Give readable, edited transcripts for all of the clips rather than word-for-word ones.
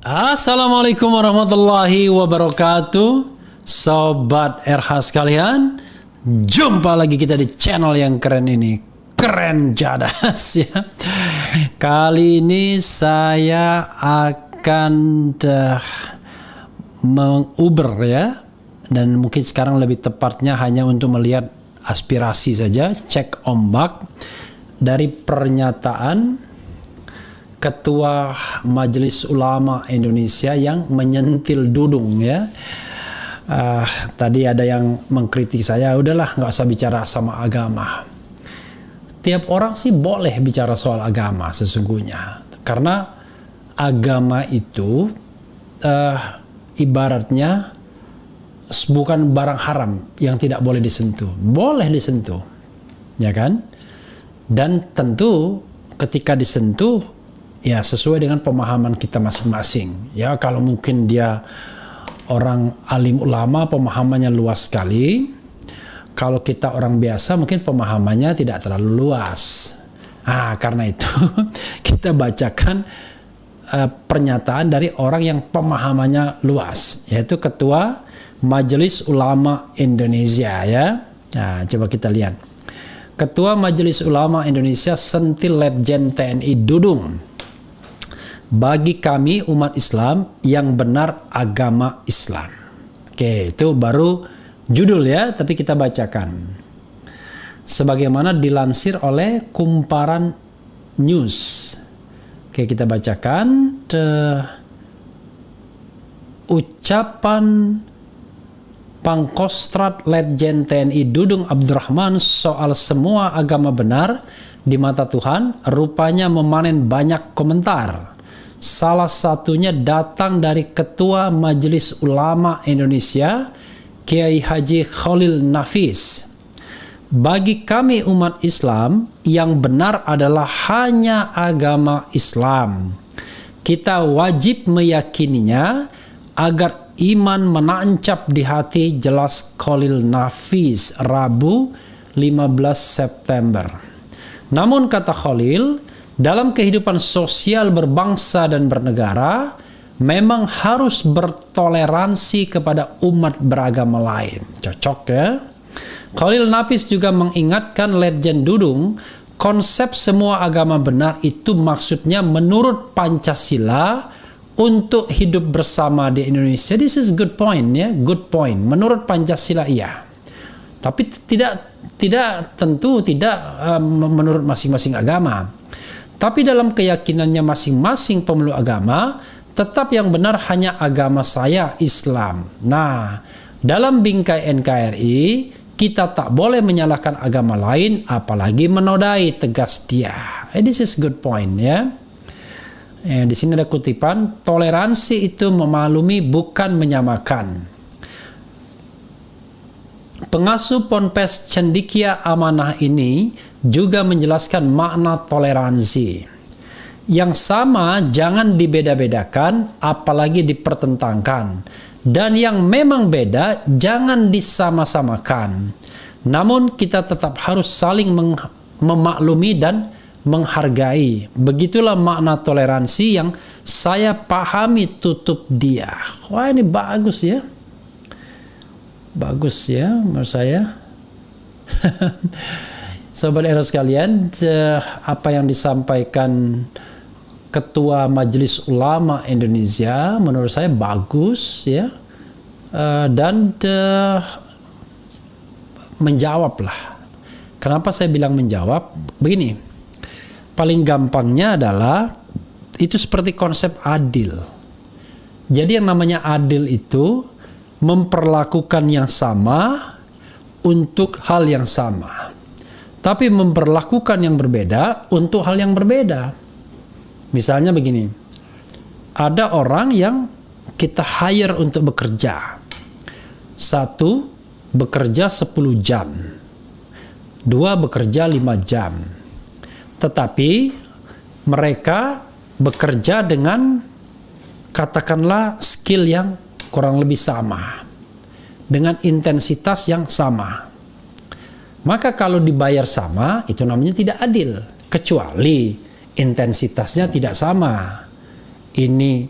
Assalamualaikum warahmatullahi wabarakatuh. Sobat RH sekalian, jumpa lagi kita di channel yang keren ini, Keren Jadas ya. Kali ini saya akan menguber ya, dan mungkin sekarang lebih tepatnya hanya untuk melihat aspirasi saja, cek ombak dari pernyataan Ketua Majelis Ulama Indonesia yang menyentil dudung ya. Tadi ada yang mengkritik saya, udahlah nggak usah bicara sama agama. Tiap orang sih boleh bicara soal agama sesungguhnya, karena agama itu ibaratnya bukan barang haram yang tidak boleh disentuh, boleh disentuh, ya kan? Dan tentu ketika disentuh ya sesuai dengan pemahaman kita masing-masing. Ya kalau mungkin dia orang alim ulama, pemahamannya luas sekali. Kalau kita orang biasa mungkin pemahamannya tidak terlalu luas. Karena itu kita bacakan pernyataan dari orang yang pemahamannya luas, yaitu Ketua Majelis Ulama Indonesia ya. Nah, coba kita lihat. Ketua Majelis Ulama Indonesia sentil Letjen TNI Dudung. Bagi kami umat Islam yang benar agama Islam. Oke, itu baru judul ya, tapi kita bacakan. Sebagaimana dilansir oleh Kumparan News. Oke, kita bacakan ucapan Pangkostrat Letjen TNI Dudung Abdurrahman soal semua agama benar di mata Tuhan rupanya memanen banyak komentar. Salah satunya datang dari Ketua Majelis Ulama Indonesia, Kiai Haji Khalil Nafis. Bagi kami umat Islam, yang benar adalah hanya agama Islam. Kita wajib meyakininya agar iman menancap di hati, jelas Khalil Nafis, Rabu 15 September. Namun kata Khalil, dalam kehidupan sosial berbangsa dan bernegara, memang harus bertoleransi kepada umat beragama lain. Cocok ya? Khalil Nafis juga mengingatkan Letjen Dudung, konsep semua agama benar itu maksudnya menurut Pancasila untuk hidup bersama di Indonesia. This is good point ya, good point. Menurut Pancasila iya. Tapi tentu tidak menurut masing-masing agama. Tapi dalam keyakinannya masing-masing pemeluk agama, tetap yang benar hanya agama saya, Islam. Nah, dalam bingkai NKRI, kita tak boleh menyalahkan agama lain, apalagi menodai, tegas dia. This is good point ya. Di sini ada kutipan, toleransi itu memaklumi bukan menyamakan. Pengasuh Ponpes Cendekia Amanah ini juga menjelaskan makna toleransi. Yang sama jangan dibeda-bedakan, apalagi dipertentangkan. Dan yang memang beda jangan disama-samakan. Namun kita tetap harus saling memaklumi dan menghargai. Begitulah makna toleransi yang saya pahami, tutup dia. Wah, ini bagus ya. Bagus ya menurut saya. Sobat era sekalian, apa yang disampaikan Ketua Majelis Ulama Indonesia menurut saya bagus ya, dan menjawab lah. Kenapa saya bilang menjawab? Begini, paling gampangnya adalah itu seperti konsep adil. Jadi yang namanya adil itu memperlakukan yang sama untuk hal yang sama, tapi memperlakukan yang berbeda untuk hal yang berbeda. Misalnya begini, ada orang yang kita hire untuk bekerja. Satu, bekerja 10 jam. Dua, bekerja 5 jam. Tetapi mereka bekerja dengan katakanlah skill yang kurang lebih sama, dengan intensitas yang sama. Maka kalau dibayar sama, itu namanya tidak adil. Kecuali intensitasnya tidak sama. Ini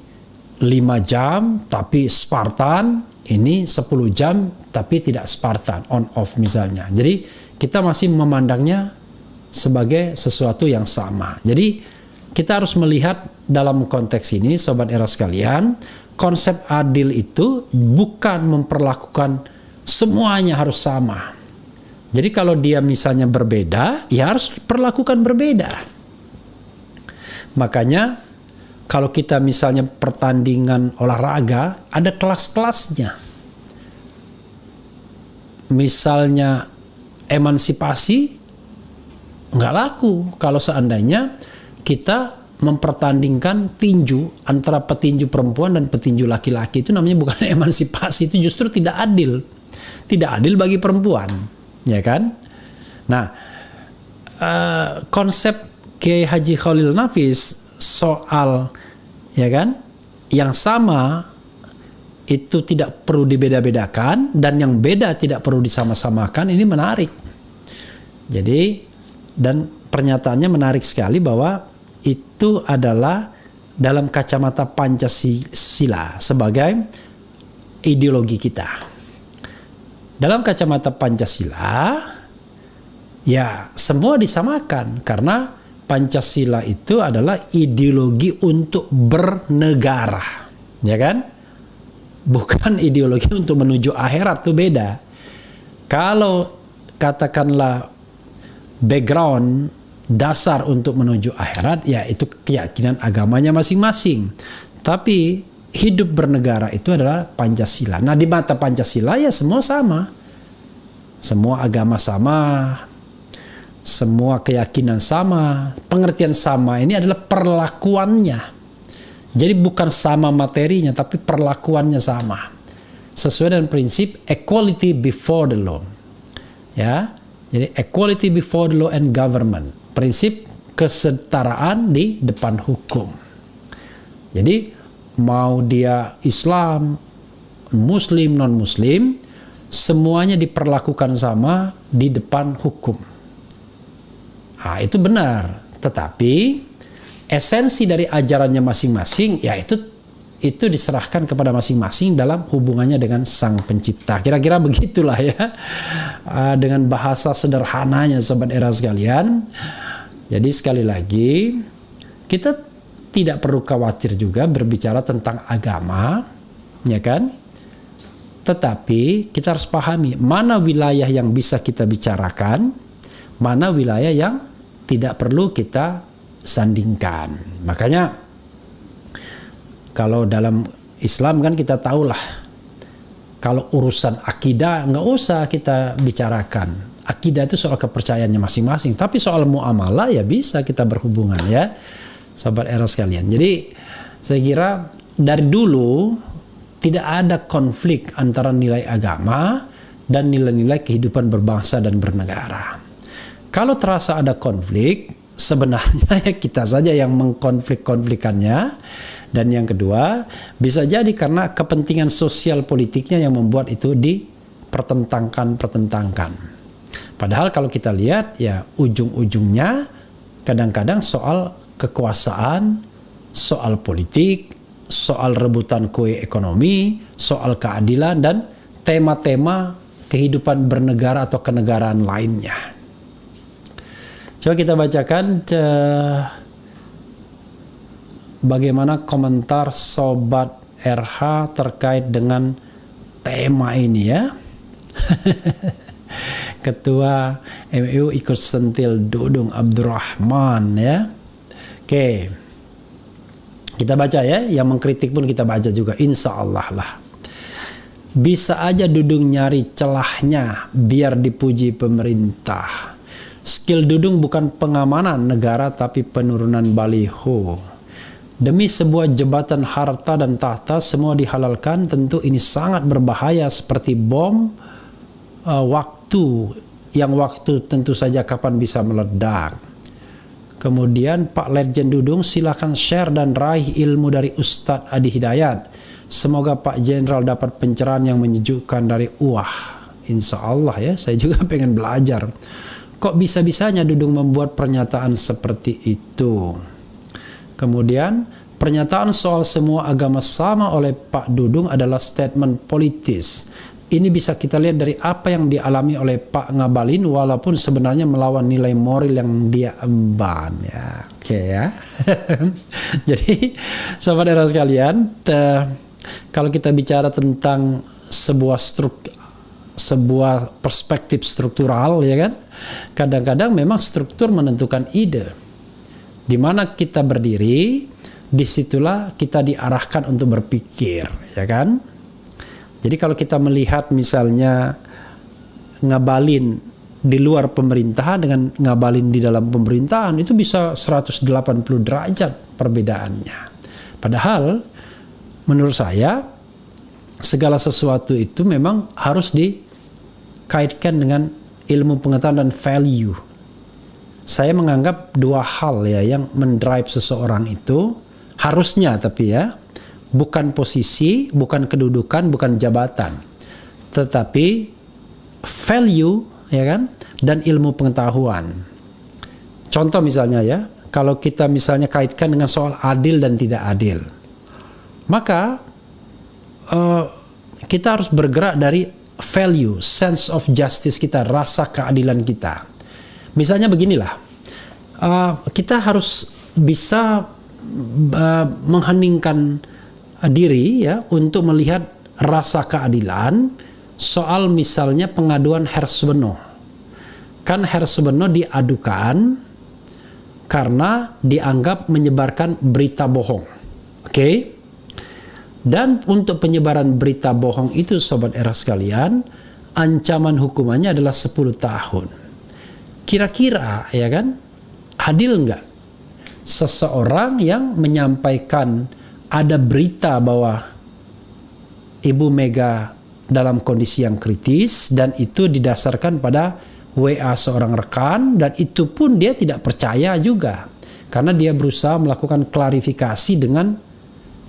5 jam tapi Spartan, ini 10 jam tapi tidak Spartan, on off misalnya. Jadi kita masih memandangnya sebagai sesuatu yang sama. Jadi kita harus melihat dalam konteks ini, Sobat Era sekalian, konsep adil itu bukan memperlakukan semuanya harus sama. Jadi kalau dia misalnya berbeda, ya harus perlakukan berbeda. Makanya kalau kita misalnya pertandingan olahraga, ada kelas-kelasnya. Misalnya emansipasi, nggak laku kalau seandainya kita mempertandingkan tinju antara petinju perempuan dan petinju laki-laki. Itu namanya bukan emansipasi, itu justru tidak adil. Tidak adil bagi perempuan, ya kan? Nah, konsep Kiai Haji Khalil Nafis soal, ya kan, yang sama itu tidak perlu dibeda-bedakan dan yang beda tidak perlu disama-samakan, ini menarik. Jadi, dan pernyataannya menarik sekali bahwa itu adalah dalam kacamata Pancasila sebagai ideologi kita. Dalam kacamata Pancasila, ya semua disamakan karena Pancasila itu adalah ideologi untuk bernegara, ya kan? Bukan ideologi untuk menuju akhirat, itu beda. Kalau katakanlah background dasar untuk menuju akhirat, ya itu keyakinan agamanya masing-masing. Tapi hidup bernegara itu adalah Pancasila. Nah, di mata Pancasila ya semua sama. Semua agama sama, semua keyakinan sama, pengertian sama. Ini adalah perlakuannya. Jadi bukan sama materinya, tapi perlakuannya sama. Sesuai dengan prinsip equality before the law. Ya, jadi equality before the law and government. Prinsip kesetaraan di depan hukum. Jadi mau dia Islam, Muslim, non-Muslim, semuanya diperlakukan sama di depan hukum. Nah, itu benar. Tetapi esensi dari ajarannya masing-masing, ya itu diserahkan kepada masing-masing dalam hubungannya dengan Sang Pencipta. Kira-kira begitulah ya, dengan bahasa sederhananya Sobat Era sekalian. Jadi sekali lagi, kita tidak perlu khawatir juga berbicara tentang agama, ya kan? Tetapi kita harus pahami mana wilayah yang bisa kita bicarakan, mana wilayah yang tidak perlu kita sandingkan. Makanya kalau dalam Islam kan kita tahulah, kalau urusan akidah nggak usah kita bicarakan. Akidah itu soal kepercayaannya masing-masing. Tapi soal muamalah ya bisa kita berhubungan ya, sahabat Era sekalian. Jadi saya kira dari dulu tidak ada konflik antara nilai agama dan nilai-nilai kehidupan berbangsa dan bernegara. Kalau terasa ada konflik, sebenarnya ya kita saja yang mengkonflik-konflikannya. Dan yang kedua, bisa jadi karena kepentingan sosial politiknya yang membuat itu dipertentangkan. Padahal kalau kita lihat ya ujung-ujungnya kadang-kadang soal kekuasaan, soal politik, soal rebutan kue ekonomi, soal keadilan dan tema-tema kehidupan bernegara atau kenegaraan lainnya. Coba kita bacakan bagaimana komentar Sobat RH terkait dengan tema ini ya. Ketua MU ikut sentil Dudung Abdurrahman ya. Oke, kita baca ya. Yang mengkritik pun kita baca juga, insya Allah lah. Bisa aja Dudung nyari celahnya biar dipuji pemerintah. Skill Dudung bukan pengamanan negara tapi penurunan baliho. Demi sebuah jabatan harta dan tahta semua dihalalkan, tentu ini sangat berbahaya seperti bom waktu tentu saja kapan bisa meledak. Kemudian Pak Letjen Dudung silakan share dan raih ilmu dari Ustadz Adi Hidayat. Semoga Pak Jenderal dapat pencerahan yang menyejukkan dari Insya Allah ya, saya juga pengen belajar. Kok bisa-bisanya Dudung membuat pernyataan seperti itu? Kemudian Pernyataan soal semua agama sama oleh Pak Dudung adalah statement politis. Ini bisa kita lihat dari apa yang dialami oleh Pak Ngabalin, walaupun sebenarnya melawan nilai moral yang dia emban. Ya, oke ya. Jadi, sahabat era sekalian, kalau kita bicara tentang sebuah perspektif struktural, ya kan, kadang-kadang memang struktur menentukan ide. Di mana kita berdiri, disitulah kita diarahkan untuk berpikir, ya kan? Jadi kalau kita melihat misalnya Ngabalin di luar pemerintahan dengan Ngabalin di dalam pemerintahan, itu bisa 180 derajat perbedaannya. Padahal menurut saya segala sesuatu itu memang harus dikaitkan dengan ilmu pengetahuan dan value. Saya menganggap dua hal ya yang mendrive seseorang itu, harusnya tapi ya, bukan posisi, bukan kedudukan, bukan jabatan, tetapi value, ya kan, dan ilmu pengetahuan. Contoh misalnya ya, kalau kita misalnya kaitkan dengan soal adil dan tidak adil, maka kita harus bergerak dari value, sense of justice kita, rasa keadilan kita. Misalnya beginilah, kita harus bisa mengheningkan diri ya untuk melihat rasa keadilan soal misalnya pengaduan Hersbeno. Kan Hersbeno diadukan karena dianggap menyebarkan berita bohong. Oke? Dan untuk penyebaran berita bohong itu, sobat era sekalian, ancaman hukumannya adalah 10 tahun. Kira-kira ya kan, adil enggak seseorang yang menyampaikan ada berita bahwa Ibu Mega dalam kondisi yang kritis, dan itu didasarkan pada WA seorang rekan, dan itu pun dia tidak percaya juga karena dia berusaha melakukan klarifikasi dengan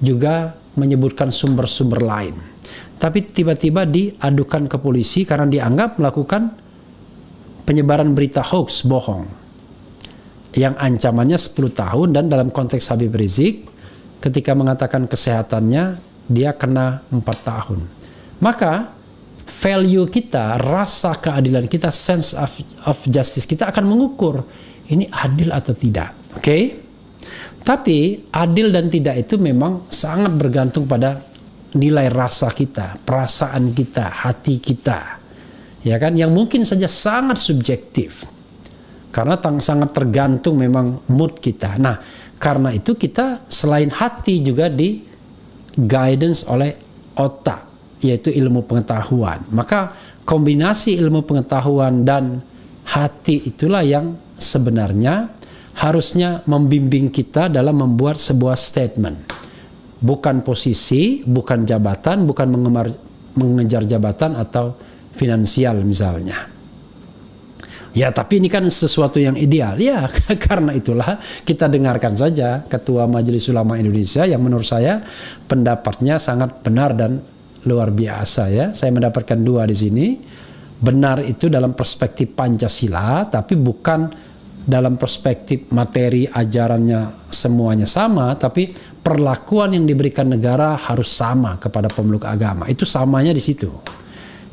juga menyebutkan sumber-sumber lain, tapi tiba-tiba diadukan ke polisi karena dianggap melakukan penyebaran berita hoax, bohong, yang ancamannya 10 tahun, dan dalam konteks Habib Rizik ketika mengatakan kesehatannya dia kena 4 tahun. Maka value kita, rasa keadilan kita, sense of justice kita akan mengukur ini adil atau tidak. Oke? Tapi adil dan tidak itu memang sangat bergantung pada nilai rasa kita, perasaan kita, hati kita. Ya kan? Yang mungkin saja sangat subjektif. Karena sangat tergantung memang mood kita. Nah, karena itu kita selain hati juga di guidance oleh otak, yaitu ilmu pengetahuan. Maka kombinasi ilmu pengetahuan dan hati itulah yang sebenarnya harusnya membimbing kita dalam membuat sebuah statement. Bukan posisi, bukan jabatan, bukan mengejar jabatan atau finansial misalnya. Ya, tapi ini kan sesuatu yang ideal. Ya, karena itulah kita dengarkan saja Ketua Majelis Ulama Indonesia yang menurut saya pendapatnya sangat benar dan luar biasa ya. Saya mendapatkan 2 di sini. Benar itu dalam perspektif Pancasila, tapi bukan dalam perspektif materi ajarannya semuanya sama, tapi perlakuan yang diberikan negara harus sama kepada pemeluk agama. Itu samanya di situ.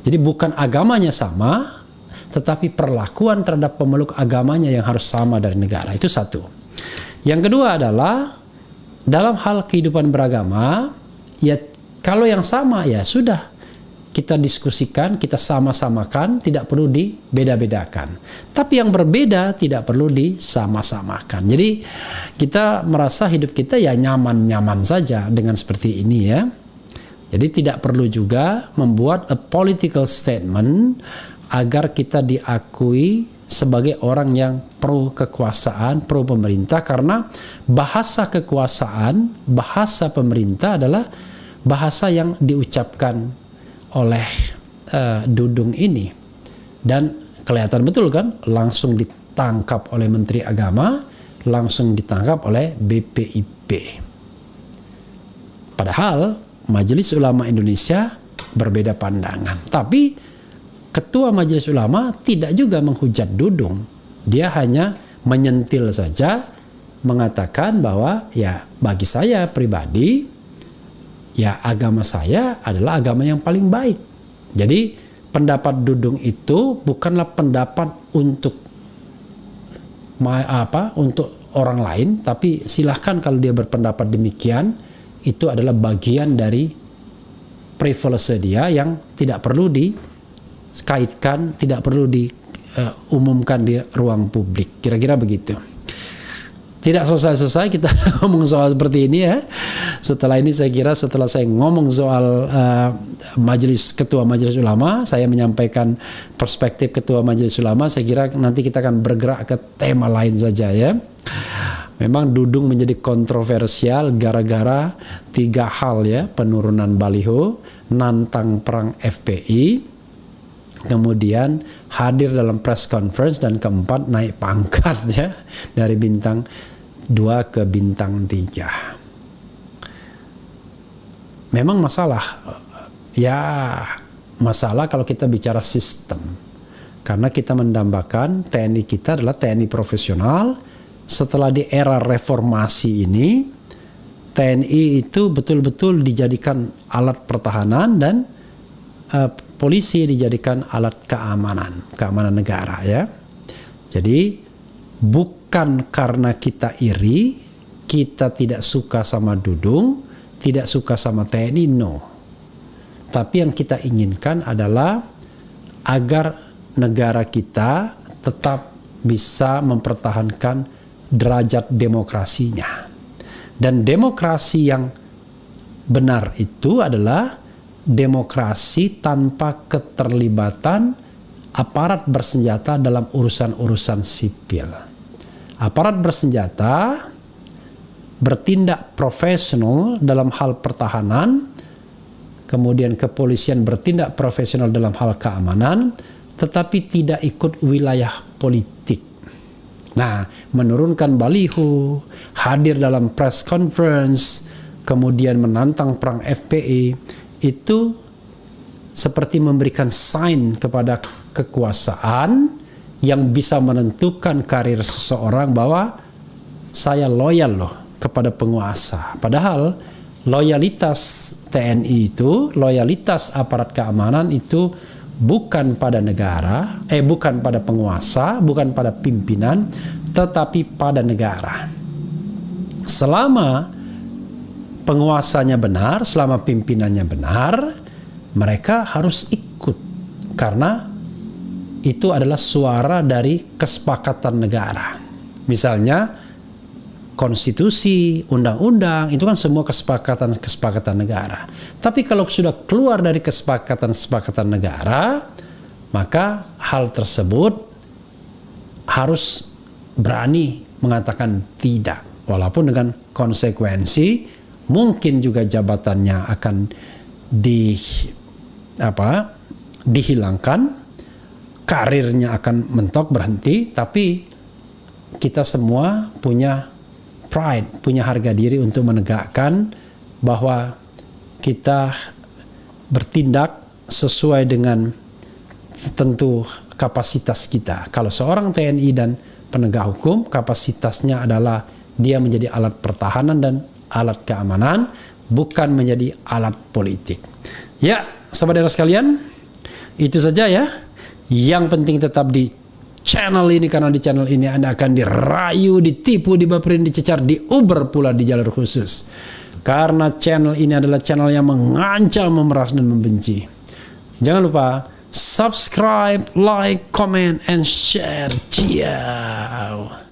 Jadi bukan agamanya sama, tetapi perlakuan terhadap pemeluk agamanya yang harus sama dari negara. Itu satu. Yang kedua adalah dalam hal kehidupan beragama, ya kalau yang sama ya sudah kita diskusikan, kita sama-samakan, tidak perlu dibeda-bedakan. Tapi yang berbeda tidak perlu disama-samakan. Jadi kita merasa hidup kita ya nyaman-nyaman saja dengan seperti ini ya. Jadi tidak perlu juga membuat a political statement agar kita diakui sebagai orang yang pro kekuasaan, pro pemerintah, karena bahasa kekuasaan, bahasa pemerintah adalah bahasa yang diucapkan oleh Dudung ini, dan kelihatan betul kan, langsung ditangkap oleh Menteri Agama, langsung ditangkap oleh BPIP. Padahal Majelis Ulama Indonesia berbeda pandangan, tapi Ketua Majelis Ulama tidak juga menghujat Dudung, dia hanya menyentil saja, mengatakan bahwa ya bagi saya pribadi, ya agama saya adalah agama yang paling baik. Jadi pendapat Dudung itu bukanlah pendapat untuk untuk orang lain, tapi silahkan kalau dia berpendapat demikian, itu adalah bagian dari privilege dia yang tidak perlu dikaitkan, tidak perlu diumumkan di ruang publik. Kira-kira begitu. Tidak selesai-selesai kita ngomong soal seperti ini ya. Setelah ini saya kira setelah saya ngomong soal Ketua Majelis Ulama, saya menyampaikan perspektif Ketua Majelis Ulama, saya kira nanti kita akan bergerak ke tema lain saja ya. Memang Dudung menjadi kontroversial gara-gara 3 hal ya, penurunan baliho, nantang perang FPI, kemudian hadir dalam press conference, dan keempat naik pangkat ya dari bintang 2 ke bintang 3. Memang masalah kalau kita bicara sistem, karena kita mendambakan TNI kita adalah TNI profesional. Setelah di era reformasi ini, TNI itu betul-betul dijadikan alat pertahanan, dan polisi dijadikan alat keamanan negara ya. Jadi bukan karena kita iri, kita tidak suka sama Dudung, tidak suka sama TNI, no. Tapi yang kita inginkan adalah agar negara kita tetap bisa mempertahankan derajat demokrasinya. Dan demokrasi yang benar itu adalah demokrasi tanpa keterlibatan aparat bersenjata dalam urusan-urusan sipil. Aparat bersenjata bertindak profesional dalam hal pertahanan, kemudian kepolisian bertindak profesional dalam hal keamanan, tetapi tidak ikut wilayah politik. Nah, menurunkan baliho, hadir dalam press conference, kemudian menantang perang FPI, itu seperti memberikan sign kepada kekuasaan yang bisa menentukan karir seseorang bahwa saya loyal loh kepada penguasa. Padahal loyalitas TNI itu, loyalitas aparat keamanan itu bukan pada negara, bukan pada penguasa, bukan pada pimpinan, tetapi pada negara. Selama penguasanya benar, selama pimpinannya benar, mereka harus ikut, karena itu adalah suara dari kesepakatan negara. Misalnya konstitusi, undang-undang, itu kan semua kesepakatan negara. Tapi kalau sudah keluar dari kesepakatan negara, maka hal tersebut harus berani mengatakan tidak, walaupun dengan konsekuensi mungkin juga jabatannya akan dihilangkan, karirnya akan mentok berhenti, tapi kita semua punya pride, punya harga diri untuk menegakkan bahwa kita bertindak sesuai dengan tentu kapasitas kita. Kalau seorang TNI dan penegak hukum, kapasitasnya adalah dia menjadi alat pertahanan dan alat keamanan, bukan menjadi alat politik. Ya, sahabat sekalian, itu saja ya. Yang penting tetap di channel ini, karena di channel ini Anda akan dirayu, ditipu, dibaperin, dicecar, diuber pula di jalur khusus. Karena channel ini adalah channel yang mengancam, memeras, dan membenci. Jangan lupa subscribe, like, comment, and share. Ciao.